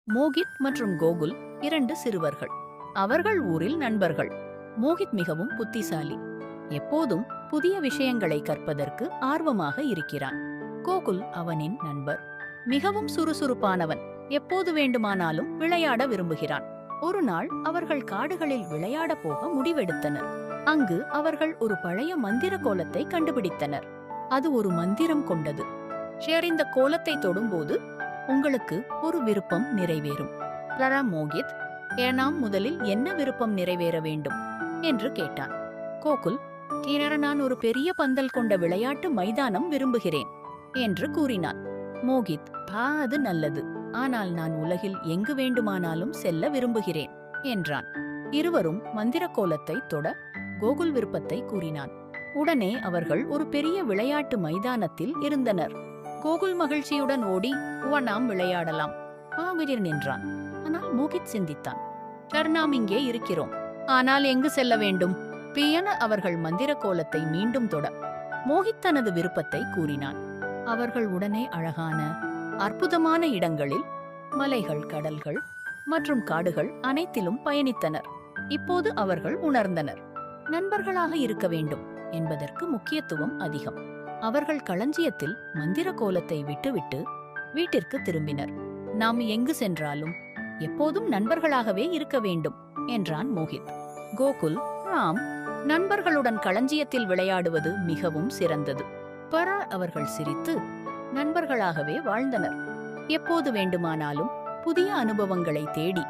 மோகித் மற்றும் கோகுல் இரண்டு சிறுவர்கள். அவர்கள் ஊரில் நண்பர்கள். மோகித் மிகவும் புத்திசாலி. எப்போதும் புதிய விஷயங்களை கற்பதற்கு ஆர்வமாக இருக்கிறான். கோகுல் அவனின் நண்பர். மிகவும் சுறுசுறுப்பானவன். எப்போது வேண்டுமானாலும் விளையாட விரும்புகிறான். ஒரு நாள் அவர்கள் காடுகளில் விளையாட போக முடிவெடுத்தனர். அங்கு அவர்கள் ஒரு பழைய மந்திர கோலத்தை கண்டுபிடித்தனர். அது ஒரு மந்திரம் கொண்டது. ஷேர் இந்த கோலத்தை தொடும்போது உங்களுக்கு ஒரு விருப்பம் நிறைவேறும். லரா மோகித், ஏனாம் முதலில் என்ன விருப்பம் நிறைவேற வேண்டும் என்று கேட்டான். கோகுல், நான் ஒரு பெரிய பந்தல் கொண்ட விளையாட்டு மைதானம் விரும்புகிறேன் என்று கூறினான். மோகித், அது நல்லது. ஆனால் நான் உலகில் எங்கு வேண்டுமானாலும் செல்ல விரும்புகிறேன் என்றான். இருவரும் மந்திர கோலத்தை தொட கோகுல் விருப்பத்தை கூறினான். உடனே அவர்கள் ஒரு பெரிய விளையாட்டு மைதானத்தில் இருந்தனர். கோகுல் மகிழ்ச்சியுடன் ஓடி, நாம் விளையாடலாம் நின்றான். ஆனால் மோகித் சிந்தித்தான். நாம் இங்கே இருக்கிறோம். ஆனால் எங்கு செல்ல வேண்டும்? பியன அவர்கள் மந்திர கோலத்தை மீண்டும் தொட மோகித் தனது விருப்பத்தை கூறினான். அவர்கள் உடனே அழகான, அற்புதமான இடங்களில், மலைகள், கடல்கள் மற்றும் காடுகள் அனைத்திலும் பயணித்தனர். இப்போது அவர்கள் உணர்ந்தனர், நண்பர்களாக இருக்க வேண்டும் என்பதற்கு முக்கியத்துவம் அதிகம். அவர்கள் களஞ்சியத்தில் மந்திர கோலத்தை விட்டுவிட்டு வீட்டிற்கு திரும்பினர். நாம் எங்கு சென்றாலும் எப்போதும் நண்பர்களாகவே இருக்க வேண்டும் என்றான் மோகித். கோகுல், ராம், நண்பர்களுடன் களஞ்சியத்தில் விளையாடுவது மிகவும் சிறந்தது. அவர்கள் சிரித்து நண்பர்களாகவே வாழ்ந்தனர். எப்போது வேண்டுமானாலும் புதிய அனுபவங்களை தேடி